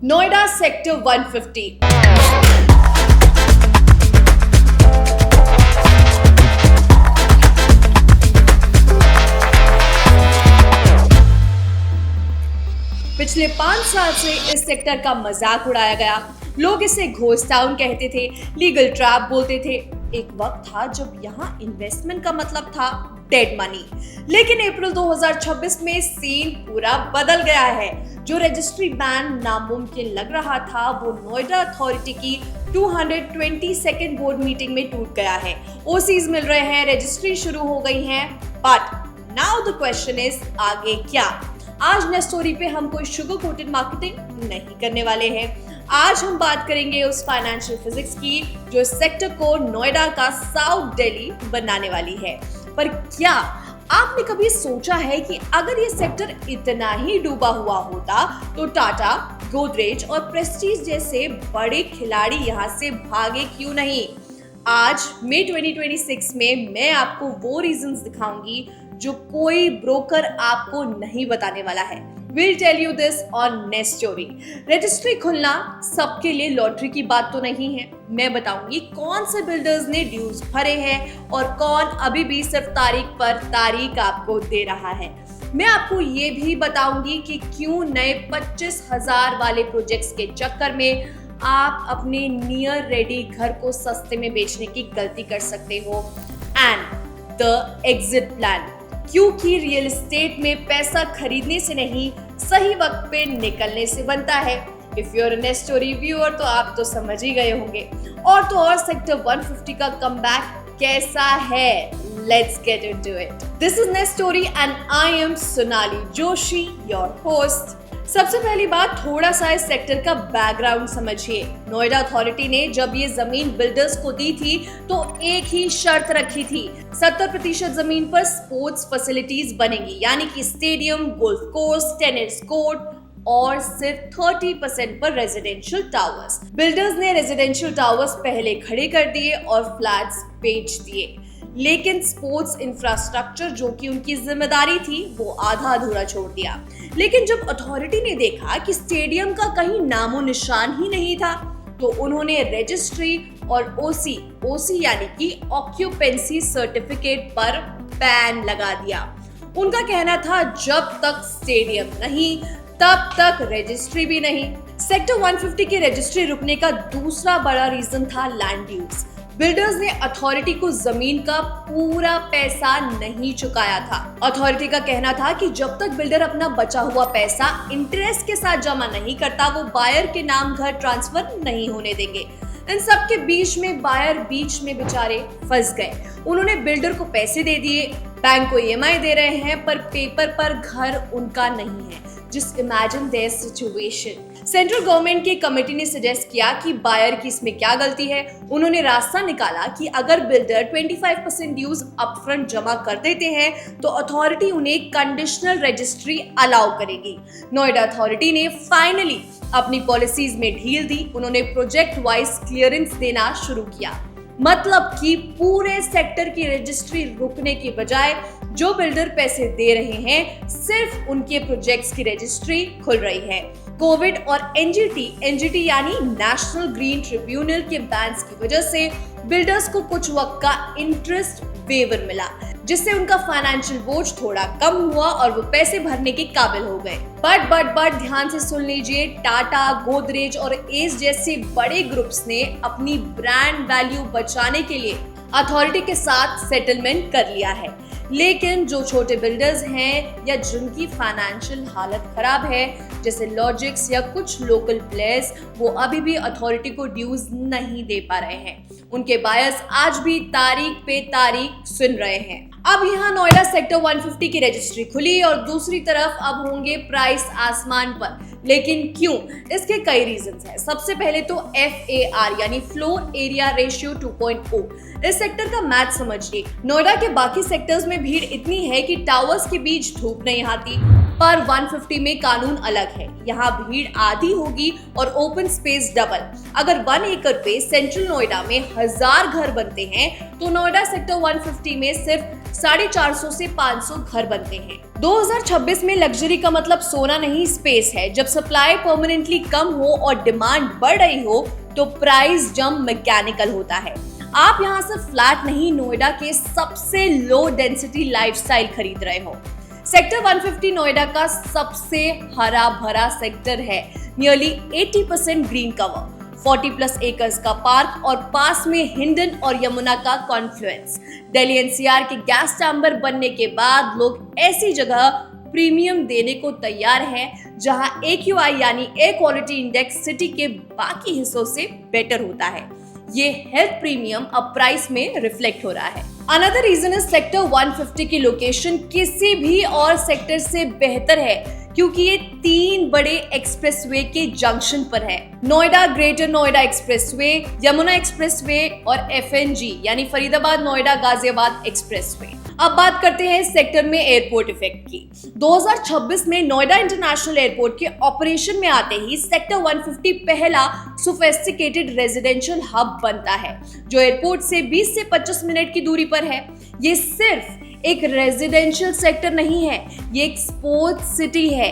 Noida sector 150। पिछले 5 साल से इस सेक्टर का मजाक उड़ाया गया। लोग इसे घोस्ट टाउन कहते थे, लीगल ट्रैप बोलते थे। एक वक्त था जब यहाँ इन्वेस्टमेंट का मतलब था डेड मनी। लेकिन अप्रैल 2026 में सीन पूरा बदल गया है। जो रजिस्ट्री बैन नामुमकिन लग रहा था, वो नोएडा अथॉरिटी की 222nd बोर्ड मीटिंग में टूट गया है। ओसीज मिल रहे हैं, रजिस्ट्री शुरू हो गई है, but now the question is आगे क्या? आज नेक्स्ट स्टोरी पे हम कोई शुगर कोटेड मार्केटिंग नहीं करने वाले हैं। आज हम बात करेंगे उस फाइनेंशियल फिजिक्स की जो इस सेक्टर को नोएडा का साउथ दिल्ली बनाने वाली है। पर क्या आपने कभी सोचा है कि अगर ये सेक्टर इतना ही डूबा हुआ होता तो टाटा, गोदरेज और प्रेस्टीज जैसे बड़े खिलाड़ी यहाँ से भागे क्यों नहीं? आज मई 2026 में मैं आपको वो रीजंस दिखाऊंगी जो कोई ब्रोकर आपको नहीं बताने वाला है। We'll tell you this on next story। Registry खुलना सबके लिए लॉटरी की बात तो नहीं है। मैं बताऊंगी कौन से बिल्डर्स ने ड्यूज भरे हैं और कौन अभी भी सिर्फ तारीख पर तारीख आपको दे रहा है। मैं आपको ये भी बताऊंगी कि क्यों नए 25,000 वाले प्रोजेक्ट्स के चक्कर में आप अपने नियर रेडी घर को सस्ते में बेचने की गलती कर सकते हो। एंड द एग्जिट प्लान, क्योंकि रियल एस्टेट में पैसा खरीदने से नहीं, सही वक्त पे निकलने से बनता है। If you are a story viewer तो आप तो समझ ही गए होंगे। और तो और सेक्टर 150 का कमबैक कैसा है? Let's get into it. This is next story and I am Sonali Joshi, your host. सबसे पहली बात, थोड़ा सा इस सेक्टर का बैकग्राउंड समझिए। नोएडा अथॉरिटी ने जब ये जमीन बिल्डर्स को दी थी तो एक ही शर्त रखी थी, 70% जमीन पर स्पोर्ट्स फैसिलिटीज बनेगी, यानी कि stadium, golf course, tennis court और सिर्फ 30% पर रेजिडेंशियल टावर्स। बिल्डर्स ने रेजिडेंशियल टावर्स पहले खड़े कर दिए और फ्लैट्स बेच दिए, लेकिन स्पोर्ट्स इंफ्रास्ट्रक्चर जो कि उनकी जिम्मेदारी थी वो आधा अधूरा छोड़ दिया। लेकिन जब अथॉरिटी ने देखा कि स्टेडियम का कहीं नामो निशान ही नहीं था तो उन्होंने रजिस्ट्री और ओसी यानी कि ऑक्यूपेंसी सर्टिफिकेट पर बैन लगा दिया। उनका कहना था जब तक स्टेडियम नहीं तब तक रजिस्ट्री भी नहीं। सेक्टर 150 की रजिस्ट्री रुकने का दूसरा बड़ा रीजन था लैंड ड्यूज। बिल्डर्स ने अथॉरिटी को जमीन का पूरा पैसा नहीं चुकाया था। अथॉरिटी का कहना था कि जब तक बिल्डर अपना बचा हुआ पैसा इंटरेस्ट के साथ जमा नहीं करता, वो बायर के नाम घर ट्रांसफर नहीं होने देंगे। इन सब के बीच में बायर बीच में बेचारे फंस गए। उन्होंने बिल्डर को पैसे दे दिए, बैंक को ईएमआई दे रहे हैं, पर पेपर पर घर उनका नहीं है। Just imagine there situation. Central government की कमेटी ने सजेस्ट किया कि बायर की इसमें क्या गलती है। उन्होंने रास्ता निकाला कि अगर बिल्डर 25% ड्यूज अपफ्रंट जमा कर देते हैं तो अथॉरिटी उन्हें कंडीशनल रजिस्ट्री अलाउ करेगी। नोएडा अथॉरिटी ने फाइनली अपनी पॉलिसीज में ढील दी। उन्होंने प्रोजेक्ट वाइज क्लियरेंस देना शुरू किया, मतलब कि पूरे सेक्टर की रजिस्ट्री रुकने की बजाय जो बिल्डर पैसे दे रहे हैं सिर्फ उनके प्रोजेक्ट्स की रजिस्ट्री खुल रही है। कोविड और एनजीटी यानी नेशनल ग्रीन ट्रिब्यूनल के बैन्स की वजह से बिल्डर्स को कुछ वक्त का इंटरेस्ट वेवर मिला, जिससे उनका फाइनेंशियल बोझ थोड़ा कम हुआ और वो पैसे भरने के काबिल हो गए। बट ध्यान से सुन लीजिए, टाटा, गोदरेज और एस जैसे बड़े ग्रुप्स ने अपनी ब्रांड वैल्यू बचाने के लिए अथॉरिटी के साथ सेटलमेंट कर लिया है। लेकिन जो छोटे बिल्डर्स हैं या जिनकी फाइनेंशियल हालत खराब है, जैसे लॉजिक्स या कुछ लोकल प्लेयर्स, वो अभी भी अथॉरिटी को ड्यूज नहीं दे पा रहे हैं। उनके बायर्स आज भी तारीख पे तारीख सुन रहे हैं। अब यहाँ नोएडा सेक्टर 150 की रजिस्ट्री खुली और दूसरी तरफ अब होंगे प्राइस आसमान पर। लेकिन क्यों? इसके कई रीजंस हैं। सबसे पहले तो FAR यानी फ्लोर एरिया रेशियो 2.0। इस सेक्टर का मैथ समझिए। नोएडा के बाकी सेक्टर्स में भीड़ इतनी है कि टावर्स के बीच धूप नहीं आती, पर 150 में कानून अलग है। यहाँ भीड़ आधी होगी और ओपन स्पेस डबल। अगर 1 एकड़ पे सेंट्रल नोएडा में 1000 घर बनते हैं तो नोएडा सेक्टर 150 में सिर्फ 450 से 500 घर बनते हैं। 2026 में लग्जरी का मतलब सोना नहीं, स्पेस है। जब सप्लाई परमानेंटली कम हो और डिमांड बढ़ रही हो तो प्राइस जंप मैकेनिकल होता है। आप यहाँ से फ्लैट नहीं, नोएडा के सबसे लो डेंसिटी लाइफस्टाइल खरीद रहे हो। सेक्टर 150 नोएडा का सबसे हरा भरा सेक्टर है। नियरली 80% ग्रीन कवर, 40+ एकर्स का पार्क और पास में हिंडन और यमुना का कॉन्फ्लुएंस। दिल्ली एनसीआर के गैस चैम्बर बनने के बाद लोग ऐसी जगह प्रीमियम देने को तैयार हैं जहां AQI यानी एयर क्वालिटी इंडेक्स सिटी के बाकी हिस्सों से बेटर होता है। ये हेल्थ प्रीमियम अब प्राइस में रिफ्लेक्ट हो रहा है। अनदर रीजन इज सेक्टर 150 की लोकेशन किसी भी और सेक्टर से बेहतर है क्योंकि ये 3 बड़े एक्सप्रेसवे के जंक्शन पर है। Noida greater Noida expressway, Yamuna expressway और FNG यानी फरीदाबाद नोएडा गाजियाबाद एक्सप्रेसवे। अब बात करते हैं सेक्टर में एयरपोर्ट इफेक्ट की। 2026 में नोएडा इंटरनेशनल एयरपोर्ट के ऑपरेशन में आते ही सेक्टर 150 पहला सोफिस्टिकेटेड रेजिडेंशियल हब बनता है जो एयरपोर्ट से 20 से 25 मिनट की दूरी पर है। ये सिर्फ एक रेजिडेंशियल सेक्टर नहीं है, ये एक स्पोर्ट्स सिटी है।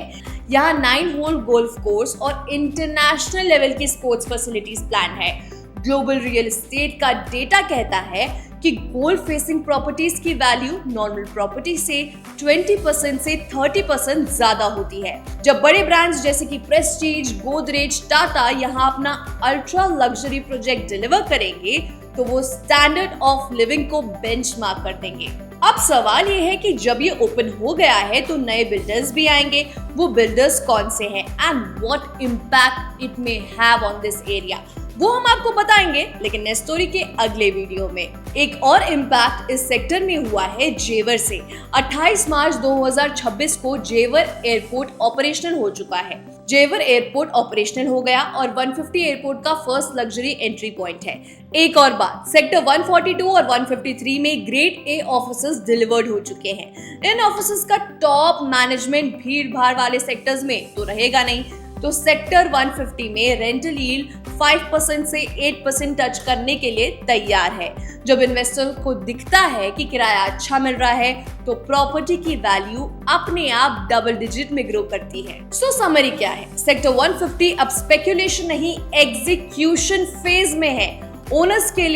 यहाँ 9 होल गोल्फ कोर्स और इंटरनेशनल लेवल की स्पोर्ट्स फैसिलिटीज प्लान है। ग्लोबल रियल एस्टेट का डेटा कहता है कि गोल्फ फेसिंग प्रॉपर्टीज की वैल्यू नॉर्मल प्रॉपर्टी से 20% से 30% ज्यादा होती है। जब बड़े ब्रांड्स जैसे कि प्रेस्टीज, गोदरेज, टाटा यहाँ अपना अल्ट्रा लग्जरी प्रोजेक्ट डिलीवर करेंगे तो वो स्टैंडर्ड ऑफ लिविंग को बेंचमार्क कर देंगे। अब सवाल ये है कि जब ये ओपन हो गया है तो नए बिल्डर्स भी आएंगे। वो बिल्डर्स कौन से हैं and what impact it may have on this area, वो हम आपको बताएंगे लेकिन नेक्स्ट स्टोरी के अगले वीडियो में। एक और इम्पैक्ट इस सेक्टर में हुआ है जेवर से। 28 मार्च 2026 को जेवर एयरपोर्ट ऑपरेशनल हो चुका है। जेवर एयरपोर्ट ऑपरेशनल हो गया और 150 एयरपोर्ट का फर्स्ट लग्जरी एंट्री पॉइंट है। एक और बात, सेक्टर 142 और 153 में ग्रेड A ऑफिसेज डिलीवर्ड हो चुके हैं। इन ऑफिसेज का टॉप मैनेजमेंट भीड़ भाड़ वाले सेक्टर्स में तो रहेगा नहीं, तो सेक्टर 150 में रेंटल यील्ड 5% से 8% टच करने के लिए तैयार है। जब इन्वेस्टर को दिखता है कि किराया अच्छा मिल रहा है तो प्रॉपर्टी की वैल्यू अपने आप डबल डिजिट में ग्रो करती है। सो समरी क्या है? सेक्टर 150 अब स्पेक्यूलेशन नहीं, एग्जीक्यूशन फेज में है। ओनर्स के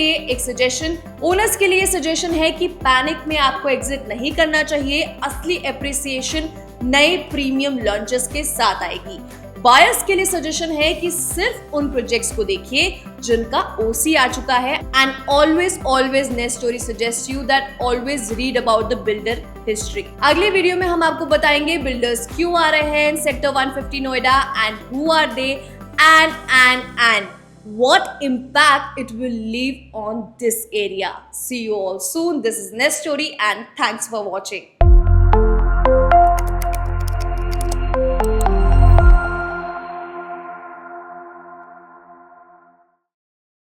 लिए सजेशन है कि पैनिक में आपको एग्जिट नहीं करना चाहिए। असली एप्रिसिएशन नए प्रीमियम लॉन्चेस के साथ आएगी। बायर्स के लिए सजेशन है कि सिर्फ उन प्रोजेक्ट्स को देखिए जिनका OC आ चुका है and always next story suggest you that always read about the builder history. अगले वीडियो में हम आपको बताएंगे बिल्डर्स क्यों आ रहे हैं sector 150 Noida and who are they and what impact it will leave on this area. See you all soon. This is Next Story and thanks for watching.